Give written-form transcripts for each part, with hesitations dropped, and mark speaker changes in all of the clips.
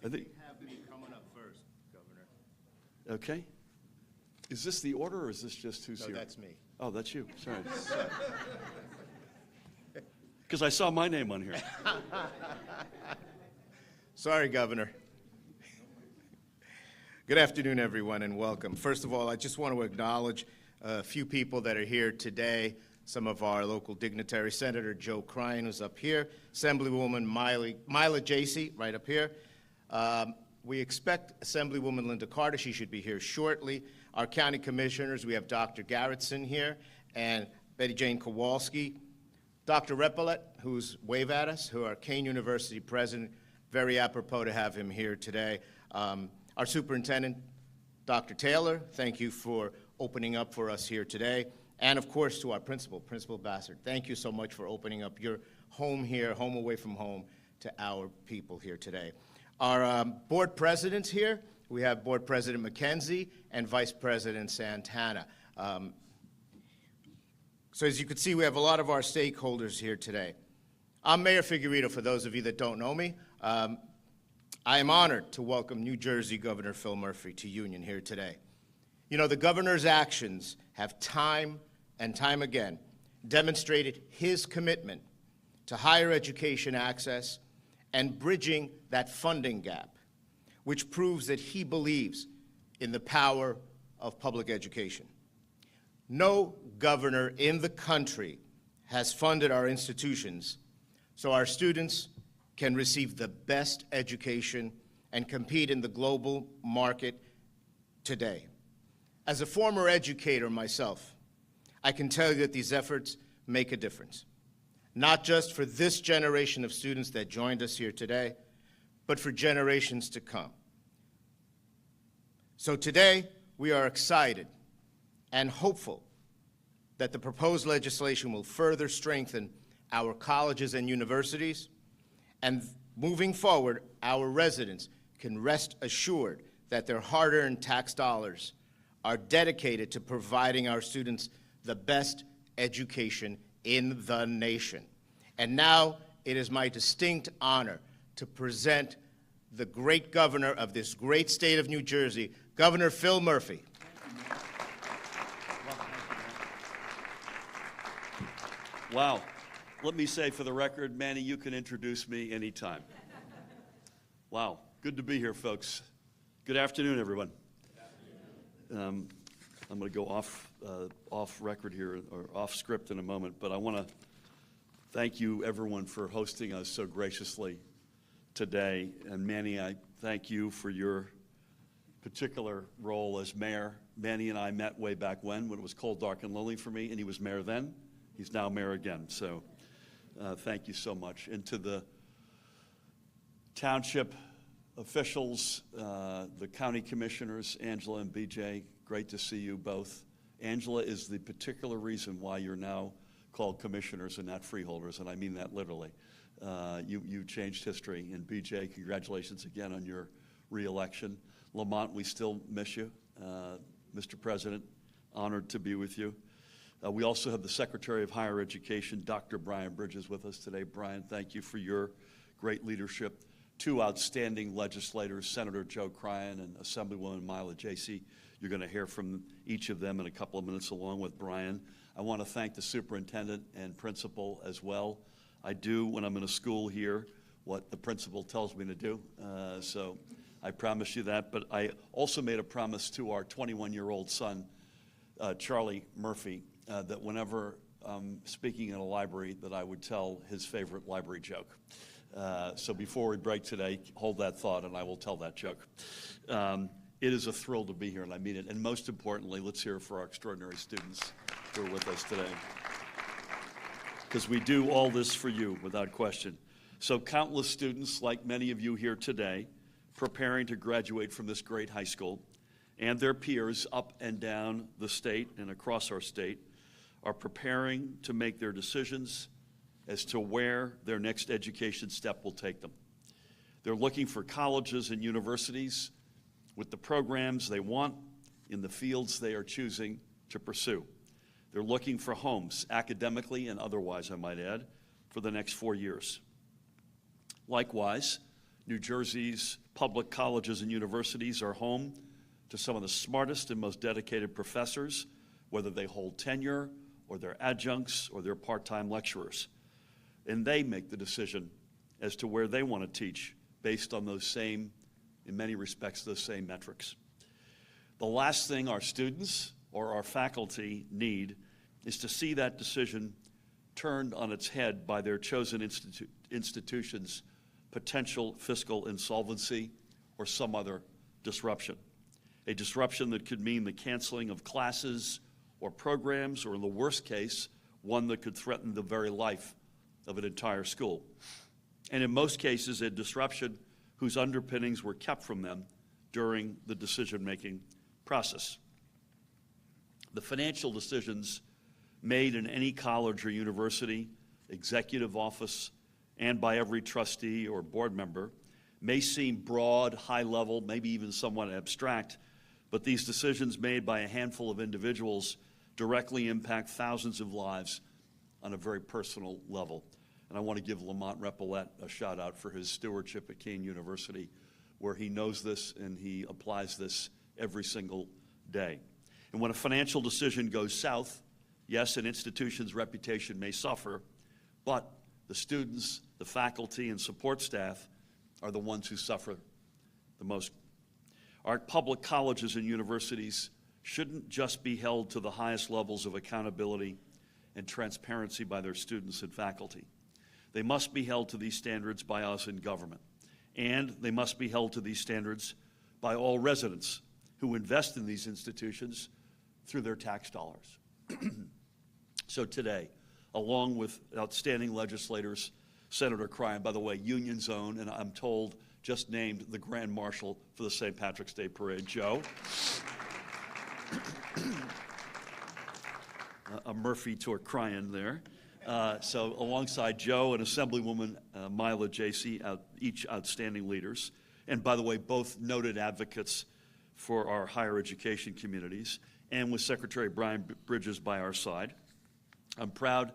Speaker 1: I think
Speaker 2: have me coming up first, Governor.
Speaker 1: okay. Is this the order, or is this just who's
Speaker 2: No,
Speaker 1: here?
Speaker 2: that's me.
Speaker 1: Oh, that's you. Sorry. Because I saw my name on here.
Speaker 2: Sorry, Governor. Good afternoon, everyone, and welcome. First of all, I just want to acknowledge a few people that are here today. Some of our local dignitaries, Senator Joe Cryan, who's up here, Assemblywoman Mila Jacey, right up here. We expect Assemblywoman Linda Carter. She should be here shortly. Our county commissioners, we have Dr. Garrettson here and Betty Jane Kowalski. Dr. Repollet, who's wave at us, who are Kane University president. Very apropos to have him here today. Our superintendent, Dr. Taylor, thank you for opening up for us here today. And of course to our principal, Principal Bassard, thank you so much for opening up your home here, home away from home, to our people here today. Our board presidents here, we have Board President McKenzie and Vice President Santana. So as you can see, we have a lot of our stakeholders here today. I'm Mayor Figueredo, for those of you that don't know me. I am honored to welcome New Jersey Governor Phil Murphy to Union here today. You know, the governor's actions have time and time again demonstrated his commitment to higher education access and bridging that funding gap, which proves that he believes in the power of public education. No governor in the country has funded our institutions so our students can receive the best education and compete in the global market today. As a former educator myself, I can tell you that these efforts make a difference, not just for this generation of students that joined us here today, but for generations to come. So today, we are excited and hopeful that the proposed legislation will further strengthen our colleges and universities, and moving forward, our residents can rest assured that their hard-earned tax dollars are dedicated to providing our students the best education in the nation. And now it is my distinct honor to present the great governor of this great state of New Jersey, Governor Phil Murphy.
Speaker 1: Wow. Let me say for the record, Manny, you can introduce me anytime. Wow. Good to be here, folks. Good afternoon, everyone. I'm going to go off record here, or off script in a moment, but I want to thank you, everyone, for hosting us so graciously today. And Manny, I thank you for your particular role as mayor. Manny and I met way back when it was cold, dark, and lonely for me, and he was mayor then. He's now mayor again, so thank you so much. And to the township officials, the county commissioners, Angela and BJ, great to see you both. Angela is the particular reason why you're now called commissioners and not freeholders, and I mean that literally. You changed history, and BJ, congratulations again on your re-election. Lamont, we still miss you. Mr. President, honored to be with you. We also have the Secretary of Higher Education, Dr. Brian Bridges, with us today. Brian, thank you for your great leadership. Two outstanding legislators, Senator Joe Cryan and Assemblywoman Mila Jacey. You're going to hear from each of them in a couple of minutes along with Brian. I want to thank the superintendent and principal as well. I do, when I'm in a school here, what the principal tells me to do, so I promise you that. But I also made a promise to our 21-year-old son, Charlie Murphy, that whenever I'm speaking in a library, that I would tell his favorite library joke. So before we break today, hold that thought and I will tell that joke. It is a thrill to be here, and I mean it. And most importantly, let's hear for our extraordinary students who are with us today, because we do all this for you, without question. So countless students, like many of you here today, preparing to graduate from this great high school, and their peers up and down the state and across our state, are preparing to make their decisions as to where their next education step will take them. They're looking for colleges and universities with the programs they want in the fields they are choosing to pursue. They're looking for homes, academically and otherwise, I might add, for the next 4 years. Likewise, New Jersey's public colleges and universities are home to some of the smartest and most dedicated professors, whether they hold tenure or they're adjuncts or they're part-time lecturers. And they make the decision as to where they want to teach based on those same, in many respects, those same metrics. The last thing our students or our faculty need is to see that decision turned on its head by their chosen institution's potential fiscal insolvency or some other disruption. A disruption that could mean the canceling of classes or programs, or in the worst case, one that could threaten the very life of an entire school. And in most cases, a disruption whose underpinnings were kept from them during the decision-making process. The financial decisions made in any college or university, executive office, and by every trustee or board member may seem broad, high-level, maybe even somewhat abstract, but these decisions made by a handful of individuals directly impact thousands of lives on a very personal level. And I want to give Lamont Repollet a shout out for his stewardship at Kean University, where he knows this and he applies this every single day. And when a financial decision goes south, yes, an institution's reputation may suffer, but the students, the faculty, and support staff are the ones who suffer the most. Our public colleges and universities shouldn't just be held to the highest levels of accountability and transparency by their students and faculty. They must be held to these standards by us in government, and they must be held to these standards by all residents who invest in these institutions through their tax dollars. So today, along with outstanding legislators, Senator Cryan, by the way, Union Zone, and I'm told just named the Grand Marshal for the St. Patrick's Day Parade, Joe. A Murphy to a Cryan there. So alongside Joe and Assemblywoman Mila Jacey, each outstanding leaders, and by the way, both noted advocates for our higher education communities, and with Secretary Brian Bridges by our side, I'm proud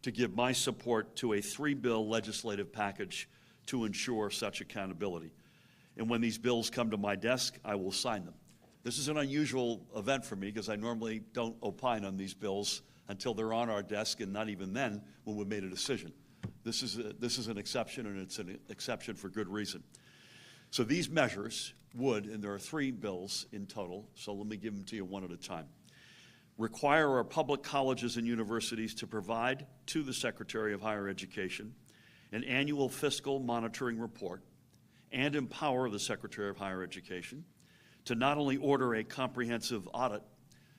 Speaker 1: to give my support to a 3-bill legislative package to ensure such accountability. And when these bills come to my desk, I will sign them. This is an unusual event for me because I normally don't opine on these bills until they're on our desk, and not even then when we've made a decision. This is an exception, and it's an exception for good reason. So these measures would, and there are 3 bills in total, so let me give them to you one at a time, require our public colleges and universities to provide to the Secretary of Higher Education an annual fiscal monitoring report, and empower the Secretary of Higher Education to not only order a comprehensive audit,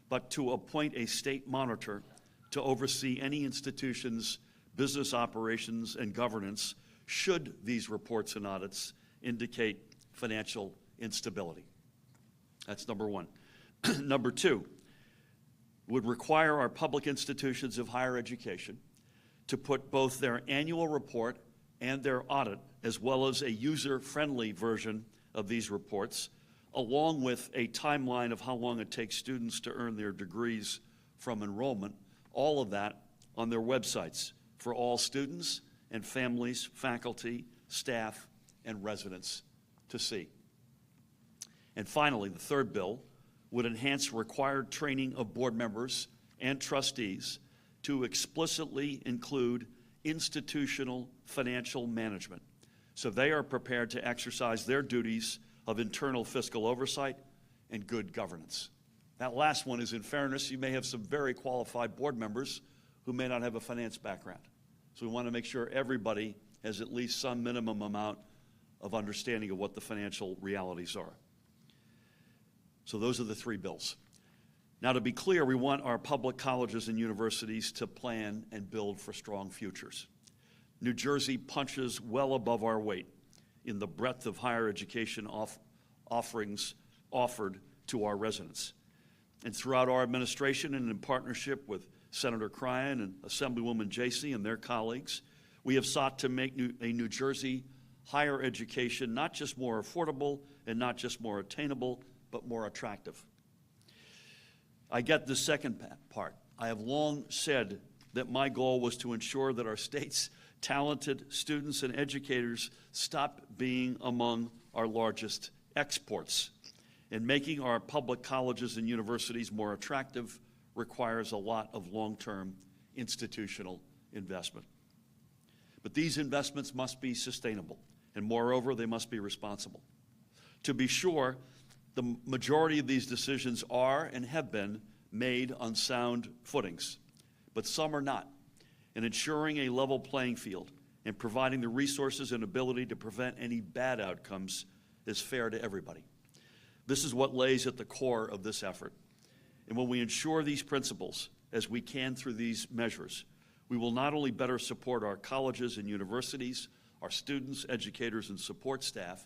Speaker 1: but to appoint a state monitor to oversee any institution's business operations and governance should these reports and audits indicate financial instability. That's number one. Number 2, would require our public institutions of higher education to put both their annual report and their audit, as well as a user-friendly version of these reports, along with a timeline of how long it takes students to earn their degrees from enrollment, all of that on their websites for all students and families, faculty, staff, and residents to see. And finally, the 3rd bill would enhance required training of board members and trustees to explicitly include institutional financial management, so they are prepared to exercise their duties of internal fiscal oversight and good governance. That last one is, in fairness, you may have some very qualified board members who may not have a finance background. So we want to make sure everybody has at least some minimum amount of understanding of what the financial realities are. So those are the 3 bills. Now, to be clear, we want our public colleges and universities to plan and build for strong futures. New Jersey punches well above our weight in the breadth of higher education offerings offered to our residents. And throughout our administration, and in partnership with Senator Cryan and Assemblywoman Jacey and their colleagues, we have sought to make a New Jersey higher education not just more affordable and not just more attainable, but more attractive. I get the second part. I have long said that my goal was to ensure that our state's talented students and educators stop being among our largest exports. And making our public colleges and universities more attractive requires a lot of long-term institutional investment. But these investments must be sustainable, and moreover, they must be responsible. To be sure, the majority of these decisions are and have been made on sound footings, but some are not. And ensuring a level playing field and providing the resources and ability to prevent any bad outcomes is fair to everybody. This is what lays at the core of this effort. And when we ensure these principles, as we can through these measures, we will not only better support our colleges and universities, our students, educators, and support staff,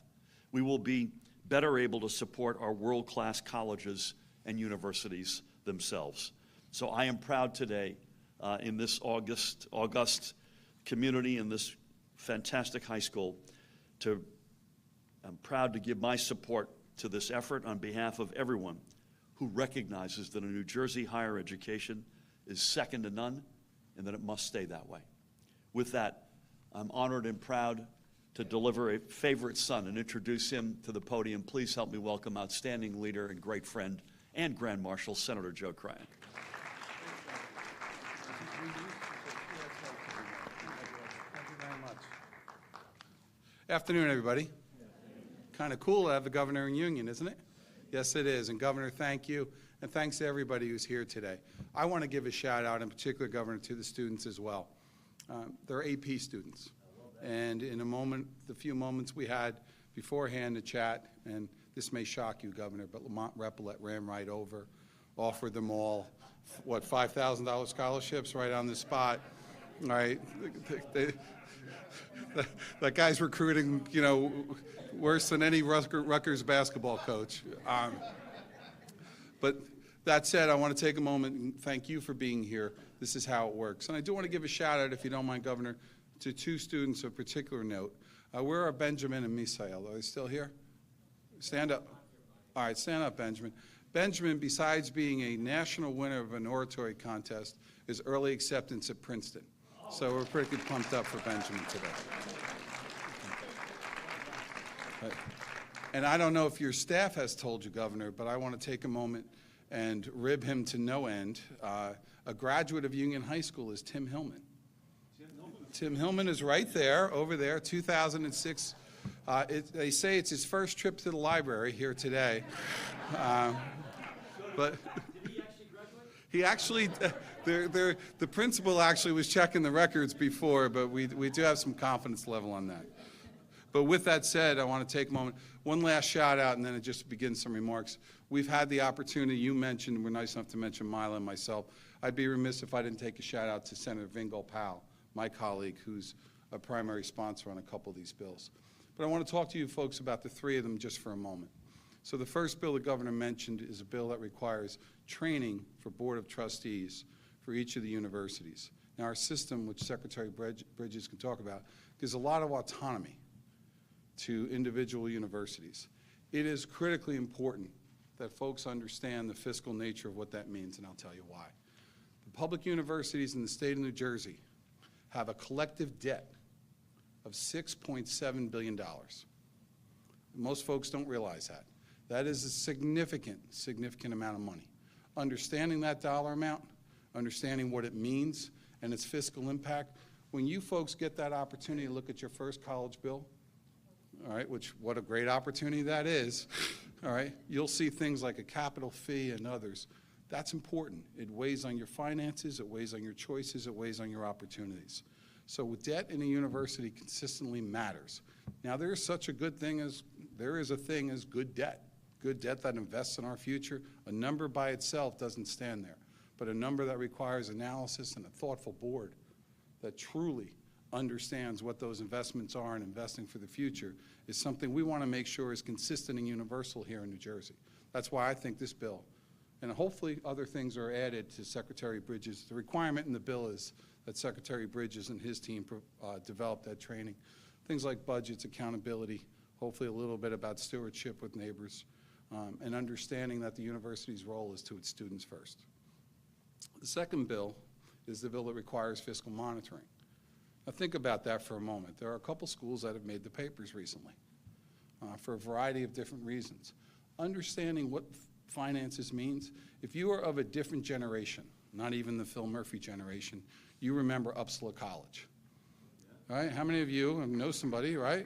Speaker 1: we will be better able to support our world-class colleges and universities themselves. So I am proud today in this august community, in this fantastic high school, I'm proud to give my support to this effort on behalf of everyone who recognizes that a New Jersey higher education is second to none and that it must stay that way. With that, I'm honored and proud to deliver a favorite son and introduce him to the podium. Please help me welcome outstanding leader and great friend and Grand Marshal, Senator Joe Craig.
Speaker 3: Thank you very much. Afternoon, everybody. Kind of cool to have the governor in Union, isn't it? Yes, it is. And Governor, thank you. And thanks to everybody who's here today. I want to give a shout out, in particular, Governor, to the students as well. They're AP students. And in a moment, the few moments we had beforehand to chat, and this may shock you, Governor, but Lamont Repillette ran right over, offered them all, what, $5,000 scholarships right on the spot. All right. That guy's recruiting, you know, worse than any Rutgers basketball coach. But that said, I want to take a moment and thank you for being here. This is how it works. And I do want to give a shout out, if you don't mind, Governor, to two students of particular note. Where are Benjamin and Misael? Are they still here? Stand up. All right, stand up, Benjamin. Benjamin, besides being a national winner of an oratory contest, is early acceptance at Princeton. So we're pretty pumped up for Benjamin today. And I don't know if your staff has told you, Governor, but I want to take a moment and rib him to no end. A graduate of Union High School is Tim Hillman. Tim Hillman is right there, over there, 2006. They say it's his first trip to the library here today. But he actually, the principal actually was checking the records before, but we do have some confidence level on that. But with that said, I want to take a moment. One last shout out, and then it just begins some remarks. We've had the opportunity, you mentioned, we're nice enough to mention Mila and myself. I'd be remiss if I didn't take a shout out to Senator Vingo Powell, my colleague, who's a primary sponsor on a couple of these bills. But I want to talk to you folks about the three of them just for a moment. So the first bill the governor mentioned is a bill that requires training for Board of Trustees for each of the universities. Now our system, which Secretary Bridges can talk about, gives a lot of autonomy to individual universities. It is critically important that folks understand the fiscal nature of what that means, and I'll tell you why. The public universities in the state of New Jersey have a collective debt of $6.7 billion. Most folks don't realize that. That is a significant amount of money. Understanding that dollar amount, understanding what it means and its fiscal impact, when you folks get that opportunity to look at your first college bill, all right, what a great opportunity that is, all right, you'll see things like a capital fee and others. That's important. It weighs on your finances, it weighs on your choices, it weighs on your opportunities. So debt in a university consistently matters. Now there is such a good thing as, there is a thing as good debt that invests in our future. A number by itself doesn't stand there, but a number that requires analysis and a thoughtful board that truly understands what those investments are and investing for the future is something we want to make sure is consistent and universal here in New Jersey. That's why I think this bill, and hopefully other things are added to Secretary Bridges. The requirement in the bill is that Secretary Bridges and his team develop that training. Things like budgets, accountability, hopefully a little bit about stewardship with neighbors, and understanding that the university's role is to its students first. The second bill is the bill that requires fiscal monitoring. Now think about that for a moment. There are a couple schools that have made the papers recently for a variety of different reasons. Understanding what finances means, if you are of a different generation, not even the Phil Murphy generation, you remember Upsala College. All right? How many of you know somebody, right?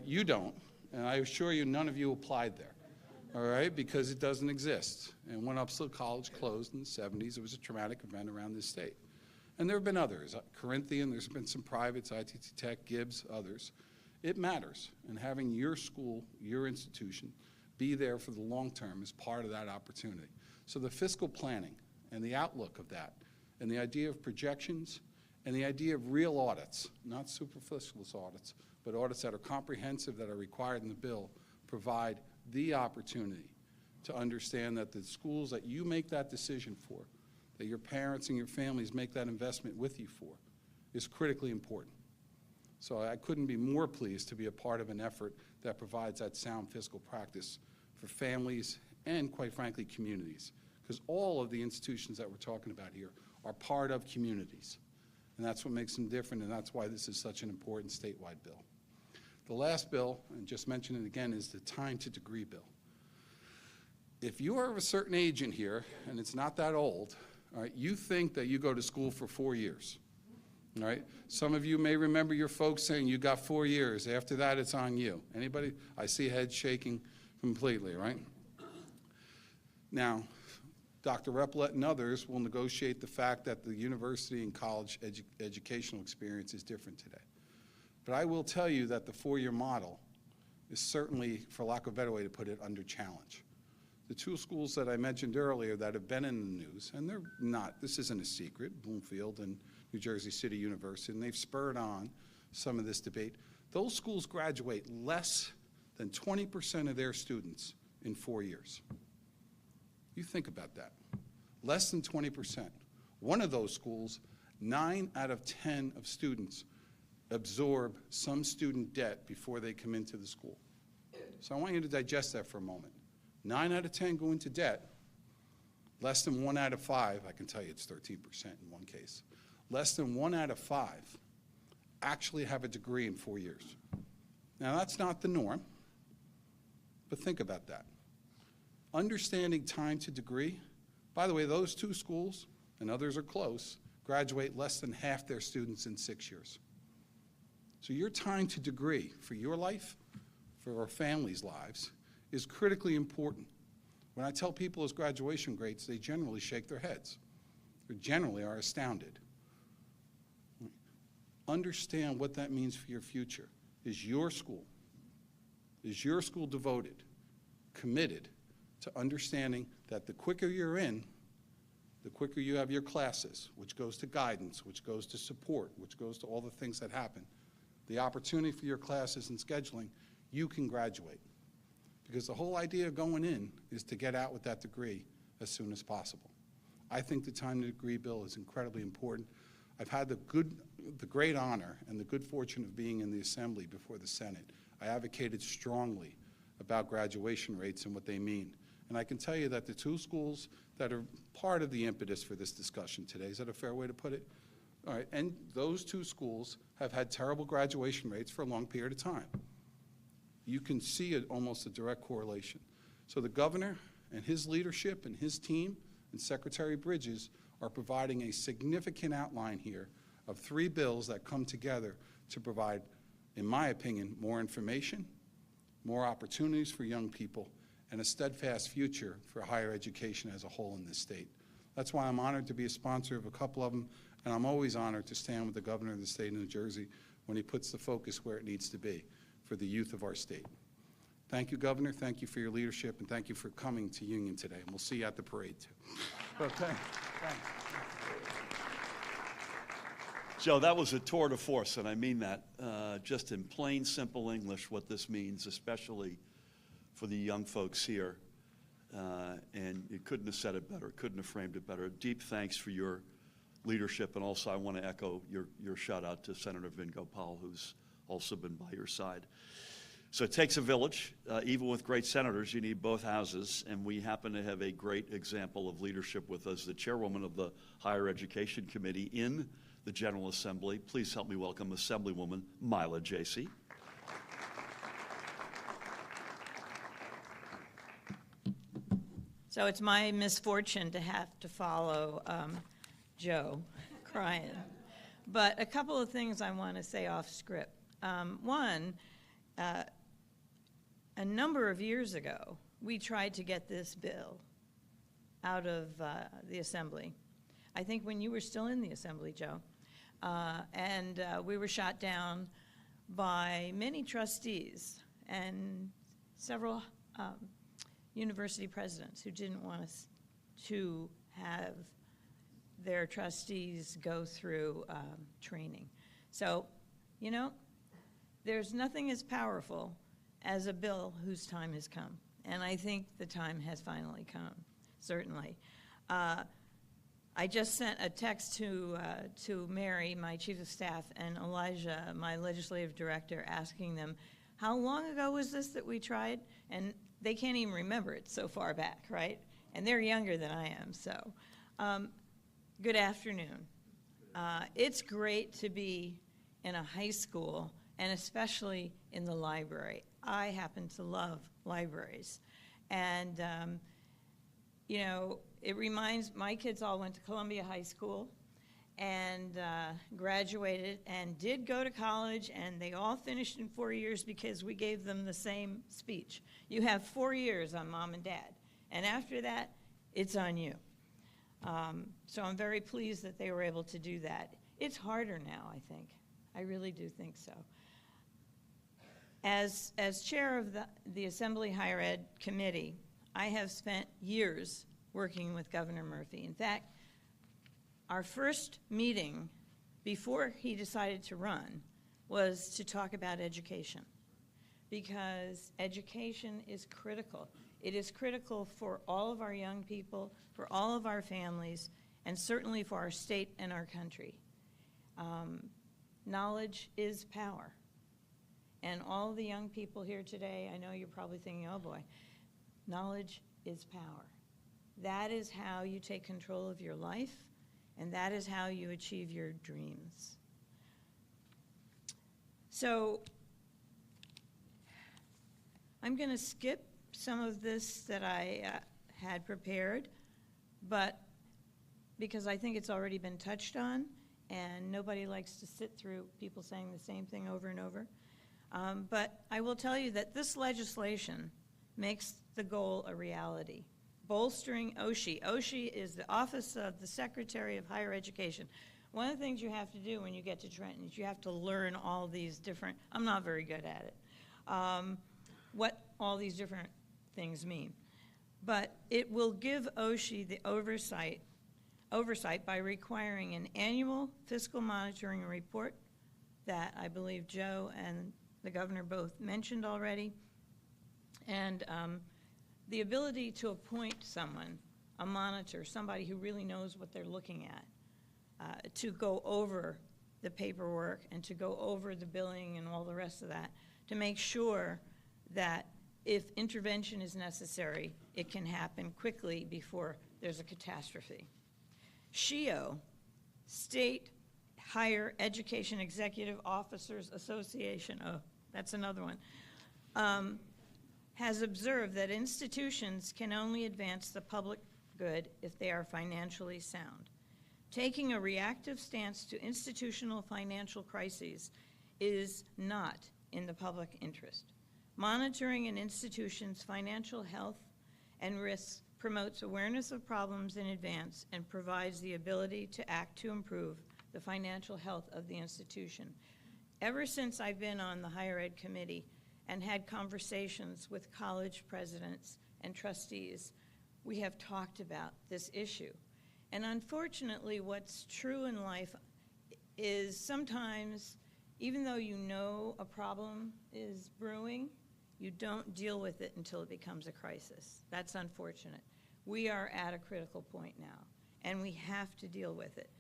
Speaker 3: You don't, and I assure you none of you applied there, all right, because it doesn't exist. And when Upsala College closed in the 70s, it was a traumatic event around this state. And there have been others, Corinthian, there's been some privates, ITT Tech, Gibbs, others. It matters, and having your school, your institution, be there for the long term is part of that opportunity. So the fiscal planning and the outlook of that, and the idea of projections, and the idea of real audits, not superficial audits, but audits that are comprehensive, that are required in the bill, provide the opportunity to understand that the schools that you make that decision for, that your parents and your families make that investment with you for, is critically important. So I couldn't be more pleased to be a part of an effort that provides that sound fiscal practice for families and, quite frankly, communities. Because all of the institutions that we're talking about here are part of communities. And that's what makes them different, and that's why this is such an important statewide bill. The last bill, and just mention it again, is the time to degree bill. If you are of a certain age in here, and it's not that old, all right, you think that you go to school for 4 years. All right? Some of you may remember your folks saying you got 4 years. After that, it's on you. Anybody? I see heads shaking completely, right? Now, Dr. Replet and others will negotiate the fact that the university and college educational experience is different today. But I will tell you that the 4-year model is certainly, for lack of a better way to put it, under challenge. The 2 schools that I mentioned earlier that have been in the news, and they're not, this isn't a secret, Bloomfield and New Jersey City University, and they've spurred on some of this debate. Those schools graduate less than 20% of their students in 4 years. You think about that. Less than 20%. One of those schools, 9 out of 10 of students absorb some student debt before they come into the school. So I want you to digest that for a moment. 9 out of 10 go into debt. Less than 1 out of 5, I can tell you it's 13% in one case. Less than 1 out of 5 actually have a degree in 4 years. Now that's not the norm, but think about that. Understanding time to degree, by the way, those 2 schools, and others are close, graduate less than half their students in 6 years. So your time to degree for your life, for our families' lives, is critically important. When I tell people those graduation rates, they generally shake their heads. They generally are astounded. Understand what that means for your future. Is your school devoted, committed to understanding that the quicker you're in, the quicker you have your classes, which goes to guidance, which goes to support, which goes to all the things that happen, the opportunity for your classes and scheduling, you can graduate. Because the whole idea of going in is to get out with that degree as soon as possible. I think the time to degree bill is incredibly important. I've had the great honor and the good fortune of being in the Assembly before the Senate. I advocated strongly about graduation rates and what they mean. And I can tell you that the 2 schools that are part of the impetus for this discussion today, is that a fair way to put it? All right, and those 2 schools have had terrible graduation rates for a long period of time. You can see almost a direct correlation. So the governor and his leadership and his team and Secretary Bridges are providing a significant outline here of 3 bills that come together to provide, in my opinion, more information, more opportunities for young people, and a steadfast future for higher education as a whole in this state. That's why I'm honored to be a sponsor of a couple of them, and I'm always honored to stand with the governor of the state of New Jersey when he puts the focus where it needs to be for the youth of our state. Thank you, Governor. Thank you for your leadership, and thank you for coming to Union today. And we'll see you at the parade, too. Okay. Thanks.
Speaker 1: Joe, that was a tour de force, and I mean that. Just in plain, simple English, what this means, especially for the young folks here. And you couldn't have said it better, couldn't have framed it better. Deep thanks for your leadership, and also I want to echo your shout out to Senator Vin Gopal, who's also been by your side. So it takes a village. Even with great senators, you need both houses, and we happen to have a great example of leadership with us, the chairwoman of the Higher Education Committee in the General Assembly. Please help me welcome Assemblywoman Mila Jacey.
Speaker 4: So it's my misfortune to have to follow Joe crying. But a couple of things I want to say off script. One, a number of years ago, we tried to get this bill out of the Assembly. I think when you were still in the Assembly, Joe. And we were shot down by many trustees and several university presidents who didn't want us to have their trustees go through training. So, you know, there's nothing as powerful as a bill whose time has come. And I think the time has finally come, certainly. I just sent a text to Mary, my chief of staff, and Elijah, my legislative director, asking them, how long ago was this that we tried? And they can't even remember it so far back, right? And they're younger than I am, so. Good afternoon. It's great to be in a high school, and especially in the library. I happen to love libraries. And, you know, it reminds, my kids all went to Columbia High School and graduated and did go to college, and they all finished in 4 years because we gave them the same speech. You have 4 years on mom and dad, and after that, it's on you. So I'm very pleased that they were able to do that. It's harder now, I think. I really do think so. As chair of the Assembly Higher Ed Committee, I have spent years working with Governor Murphy. In fact, our first meeting before he decided to run was to talk about education, because education is critical. It is critical for all of our young people, for all of our families, and certainly for our state and our country. Knowledge is power. And all the young people here today, I know you're probably thinking, oh boy, knowledge is power. That is how you take control of your life, and that is how you achieve your dreams. So I'm going to skip some of this that I had prepared, but because I think it's already been touched on, and nobody likes to sit through people saying the same thing over and over. But I will tell you that this legislation makes the goal a reality. Bolstering OSHE. OSHE is the Office of the Secretary of Higher Education. One of the things you have to do when you get to Trenton is you have to learn all these different, I'm not very good at it, what all these different things mean. But it will give OSHE the oversight by requiring an annual fiscal monitoring report that I believe Joe and the governor both mentioned already, and the ability to appoint someone, a monitor, somebody who really knows what they're looking at, to go over the paperwork and to go over the billing and all the rest of that, to make sure that if intervention is necessary, it can happen quickly before there's a catastrophe. SHEO, State Higher Education Executive Officers Association, oh, that's another one, has observed that institutions can only advance the public good if they are financially sound. Taking a reactive stance to institutional financial crises is not in the public interest. Monitoring an institution's financial health and risks promotes awareness of problems in advance and provides the ability to act to improve the financial health of the institution. Ever since I've been on the Higher Ed Committee and had conversations with college presidents and trustees, we have talked about this issue. And unfortunately, what's true in life is sometimes, even though you know a problem is brewing, you don't deal with it until it becomes a crisis. That's unfortunate. We are at a critical point now, and we have to deal with it.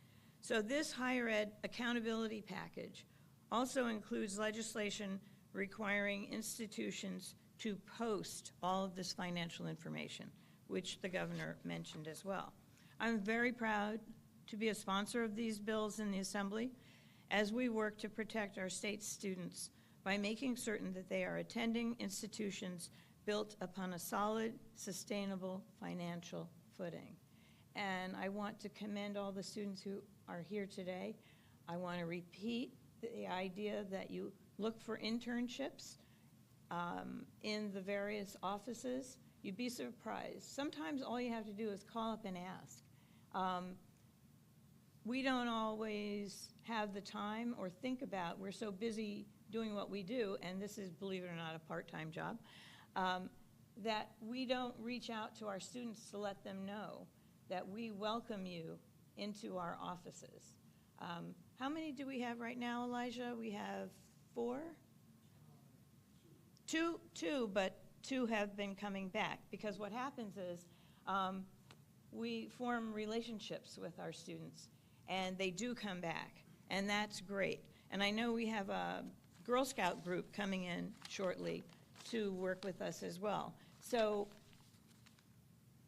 Speaker 4: So this higher ed accountability package also includes legislation requiring institutions to post all of this financial information, which the governor mentioned as well. I'm very proud to be a sponsor of these bills in the Assembly as we work to protect our state's students by making certain that they are attending institutions built upon a solid, sustainable financial footing. And I want to commend all the students who are here today. I want to repeat the idea that you look for internships in the various offices. You'd be surprised. Sometimes all you have to do is call up and ask. We don't always have the time or think about, we're so busy doing what we do, and this is, believe it or not, a part-time job, that we don't reach out to our students to let them know that we welcome you into our offices. How many do we have right now, Elijah? We have 4? Two, but 2 have been coming back, because what happens is we form relationships with our students, and they do come back, and that's great. And I know we have a Girl Scout group coming in shortly to work with us as well. So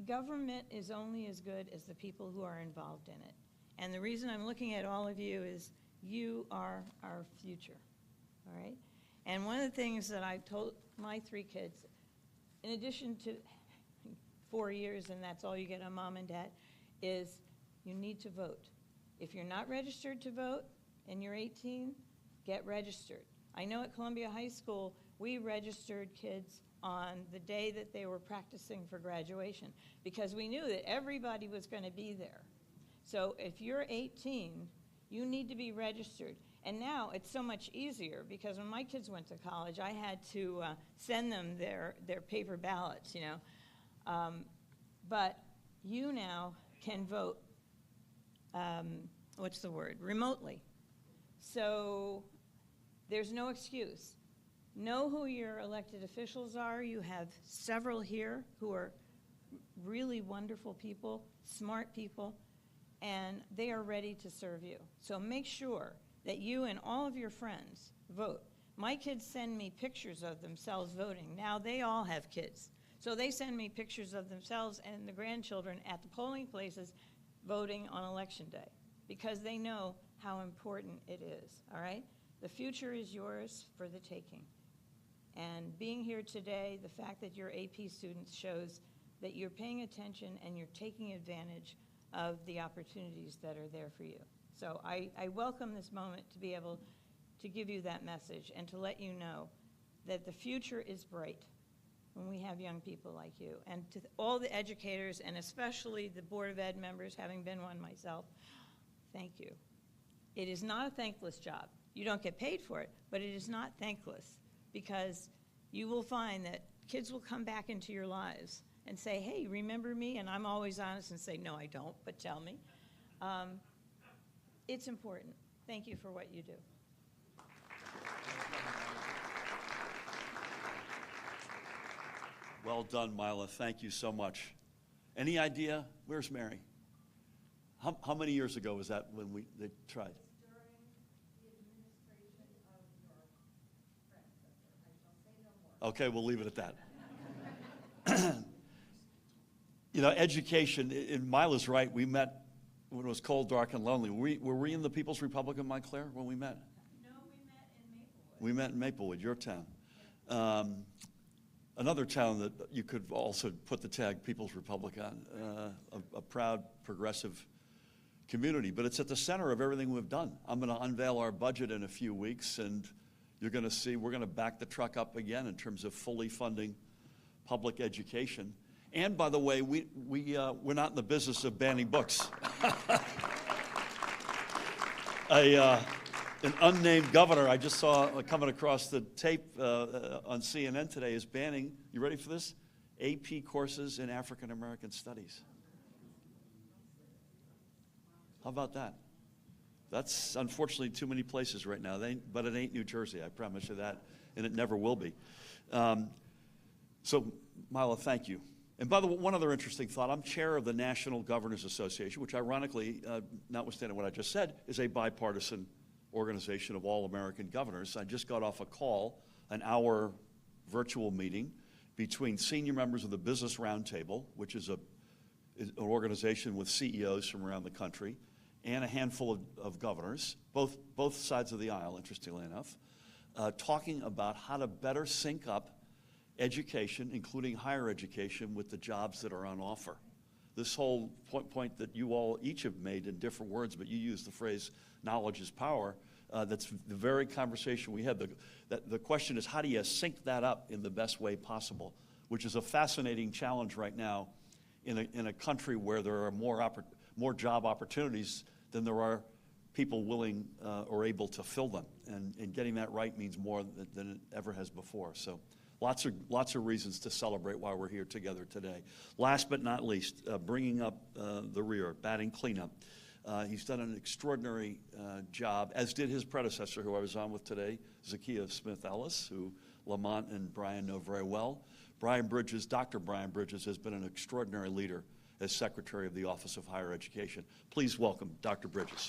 Speaker 4: government is only as good as the people who are involved in it. And the reason I'm looking at all of you is you are our future, all right? And one of the things that I've told my 3 kids, in addition to 4 years, and that's all you get on mom and dad, is you need to vote. If you're not registered to vote and you're 18, get registered. I know at Columbia High School, we registered kids on the day that they were practicing for graduation because we knew that everybody was going to be there. So if you're 18, you need to be registered. And now it's so much easier because when my kids went to college, I had to send them their paper ballots, you know. But you now can vote, remotely. So there's no excuse. Know who your elected officials are. You have several here who are really wonderful people, smart people, and they are ready to serve you. So make sure that you and all of your friends vote. My kids send me pictures of themselves voting. Now they all have kids. So they send me pictures of themselves and the grandchildren at the polling places voting on election day because they know how important it is, all right? The future is yours for the taking. And being here today, the fact that you're AP students shows that you're paying attention and you're taking advantage of the opportunities that are there for you. So I welcome this moment to be able to give you that message and to let you know that the future is bright when we have young people like you. And to all the educators, and especially the Board of Ed members, having been one myself, thank you. It is not a thankless job. You don't get paid for it, but it is not thankless because you will find that kids will come back into your lives and say, hey, remember me? And I'm always honest and say, no, I don't, but tell me. It's important. Thank you for what you do.
Speaker 1: Well done, Mila. Thank you so much. Any idea? Where's Mary? How many years ago was that when they tried?
Speaker 5: During the administration of your predecessor. I shall say no more.
Speaker 1: Okay, we'll leave it at that. You know, education, and Mila's right, we met when it was cold, dark, and lonely. Were we in the People's Republic of Montclair when we met?
Speaker 4: No, we met in Maplewood.
Speaker 1: We met in Maplewood, your town. Another town that you could also put the tag People's Republic on, a proud, progressive community. But it's at the center of everything we've done. I'm going to unveil our budget in a few weeks, and you're going to see we're going to back the truck up again in terms of fully funding public education. And by the way, we're not in the business of banning books. An unnamed governor I just saw coming across the tape on CNN today is banning, you ready for this? AP courses in African American studies. How about that? That's unfortunately too many places right now, but it ain't New Jersey, I promise you that, and it never will be. So, Mila, thank you. And by the way, one other interesting thought, I'm chair of the National Governors Association, which ironically, notwithstanding what I just said, is a bipartisan organization of all American governors. I just got off a call, an hour virtual meeting between senior members of the Business Roundtable, which is an organization with CEOs from around the country, and a handful of governors, both sides of the aisle, interestingly enough, talking about how to better sync up education, including higher education, with the jobs that are on offer. This whole point that you all each have made in different words, but you use the phrase knowledge is power, that's the very conversation we had. The question is, how do you sync that up in the best way possible, which is a fascinating challenge right now in a country where there are more job opportunities than there are people willing or able to fill them. And getting that right means more than it ever has before. So lots of reasons to celebrate why we're here together today. Last but not least, bringing up the rear, batting cleanup. He's done an extraordinary job, as did his predecessor, who I was on with today, Zakiya Smith-Ellis, who Lamont and Brian know very well. Dr. Brian Bridges has been an extraordinary leader as Secretary of the Office of Higher Education. Please welcome Dr. Bridges.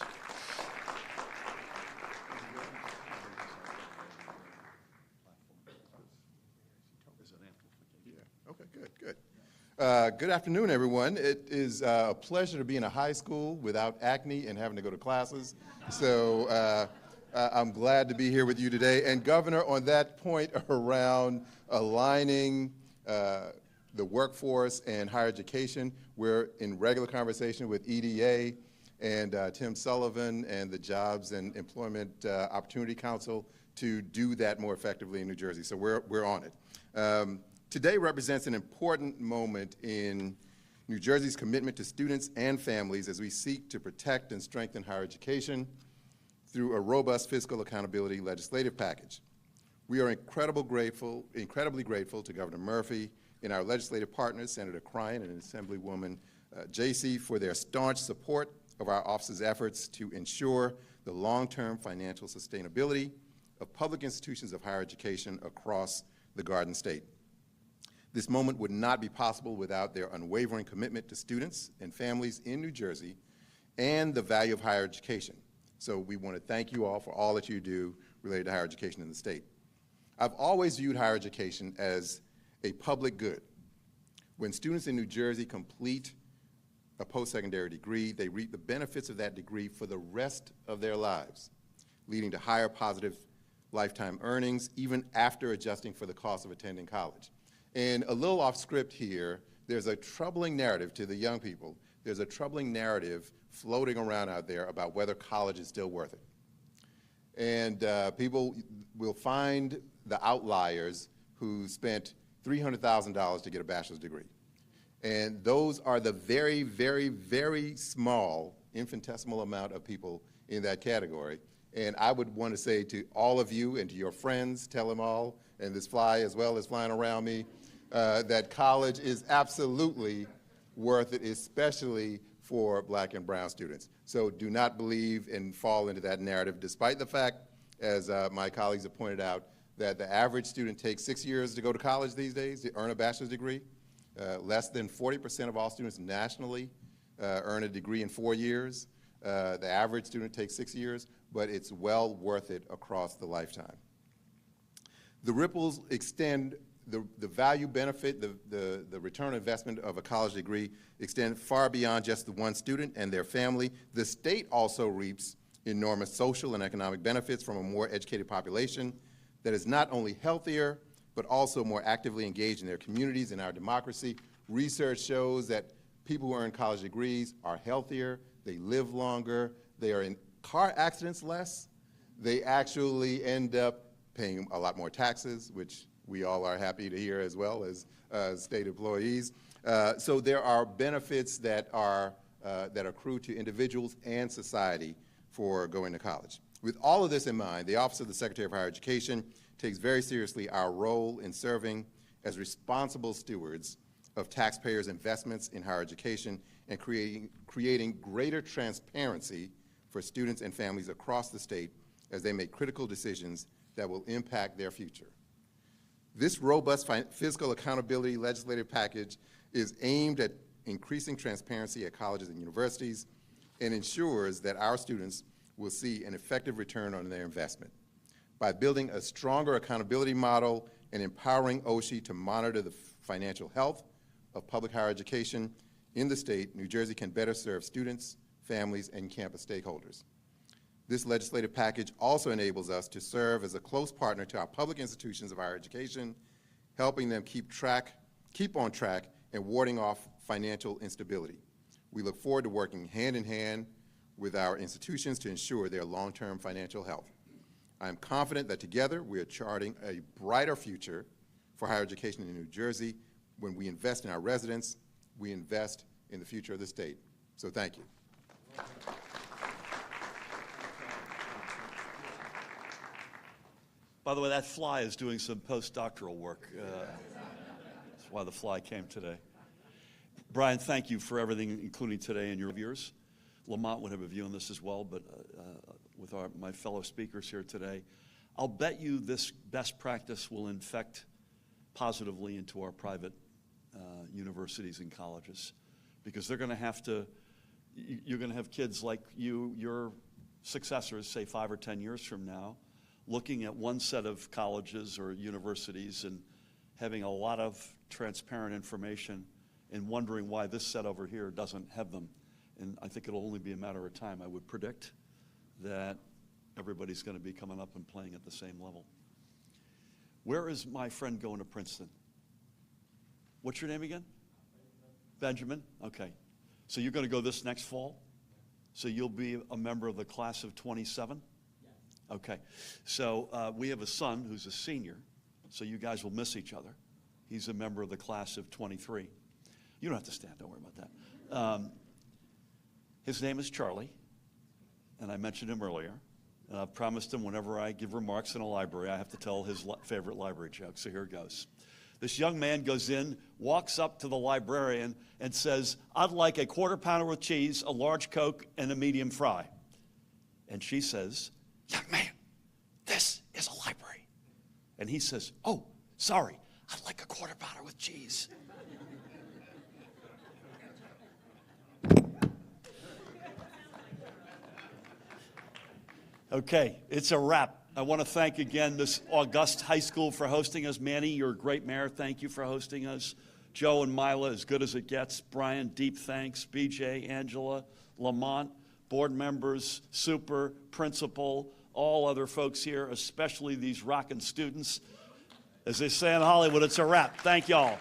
Speaker 6: Okay, good. Good afternoon, everyone. It is a pleasure to be in a high school without acne and having to go to classes. So I'm glad to be here with you today. And Governor, on that point around aligning the workforce and higher education, we're in regular conversation with EDA and Tim Sullivan and the Jobs and Employment Opportunity Council to do that more effectively in New Jersey. So we're on it. Today represents an important moment in New Jersey's commitment to students and families as we seek to protect and strengthen higher education through a robust fiscal accountability legislative package. We are incredibly grateful to Governor Murphy and our legislative partners, Senator Cryan and Assemblywoman Jaycee, for their staunch support of our office's efforts to ensure the long-term financial sustainability of public institutions of higher education across the Garden State. This moment would not be possible without their unwavering commitment to students and families in New Jersey and the value of higher education. So we want to thank you all for all that you do related to higher education in the state. I've always viewed higher education as a public good. When students in New Jersey complete a post-secondary degree, they reap the benefits of that degree for the rest of their lives, leading to higher positive lifetime earnings, even after adjusting for the cost of attending college. And a little off script here, there's a troubling narrative to the young people. There's a troubling narrative floating around out there about whether college is still worth it. And people will find the outliers who spent $300,000 to get a bachelor's degree. And those are the very, very, very small, infinitesimal amount of people in that category. And I would want to say to all of you and to your friends, tell them all, and this fly as well as flying around me, that college is absolutely worth it, especially for Black and brown students. So do not believe and fall into that narrative, despite the fact, as my colleagues have pointed out, that the average student takes 6 years to go to college these days to earn a bachelor's degree. Less than 40% of all students nationally earn a degree in 4 years. The average student takes 6 years, but it's well worth it across the lifetime. The ripples extend, the value benefit, the return on investment of a college degree extend far beyond just the one student and their family. The state also reaps enormous social and economic benefits from a more educated population that is not only healthier, but also more actively engaged in their communities and our democracy. Research shows that people who earn college degrees are healthier, they live longer, they are in car accidents less, they actually end up paying a lot more taxes, which we all are happy to hear as well as state employees. So there are benefits that accrue to individuals and society for going to college. With all of this in mind, the Office of the Secretary of Higher Education takes very seriously our role in serving as responsible stewards of taxpayers' investments in higher education and creating greater transparency for students and families across the state as they make critical decisions that will impact their future. This robust fiscal accountability legislative package is aimed at increasing transparency at colleges and universities and ensures that our students will see an effective return on their investment. By building a stronger accountability model and empowering OSHE to monitor the financial health of public higher education in the state, New Jersey can better serve students, families, and campus stakeholders. This legislative package also enables us to serve as a close partner to our public institutions of higher education, helping them keep on track and warding off financial instability. We look forward to working hand in hand with our institutions to ensure their long-term financial health. I am confident that together we are charting a brighter future for higher education in New Jersey. When we invest in our residents, we invest in the future of the state. So thank you.
Speaker 1: By the way, that fly is doing some postdoctoral work. That's why the fly came today. Brian, thank you for everything, including today and your views. Lamont would have a view on this as well, but with my fellow speakers here today, I'll bet you this best practice will infect positively into our private universities and colleges, because they're going to have to, you're going to have kids like your successors, say 5 or 10 years from now, looking at one set of colleges or universities and having a lot of transparent information and wondering why this set over here doesn't have them. And I think it'll only be a matter of time, I would predict, that everybody's going to be coming up and playing at the same level. Where is my friend going to Princeton? What's your name again? Benjamin? Okay. So you're going to go this next fall? So you'll be a member of the class of 27? Okay, so we have a son who's a senior, so you guys will miss each other. He's a member of the class of 23. You don't have to stand, don't worry about that. His name is Charlie, and I mentioned him earlier. And I've promised him whenever I give remarks in a library, I have to tell his favorite library joke, so here it goes. This young man goes in, walks up to the librarian, and says, "I'd like a quarter pounder with cheese, a large Coke, and a medium fry." And she says, "Young man, this is a library." And he says, "Oh, sorry, I'd like a quarter pounder with cheese." Okay, it's a wrap. I want to thank again this august high school for hosting us. Manny, you're a great mayor. Thank you for hosting us. Joe and Mila, as good as it gets. Brian, deep thanks. BJ, Angela, Lamont, board members, super, principal, all other folks here, especially these rockin' students. As they say in Hollywood, it's a wrap. Thank y'all.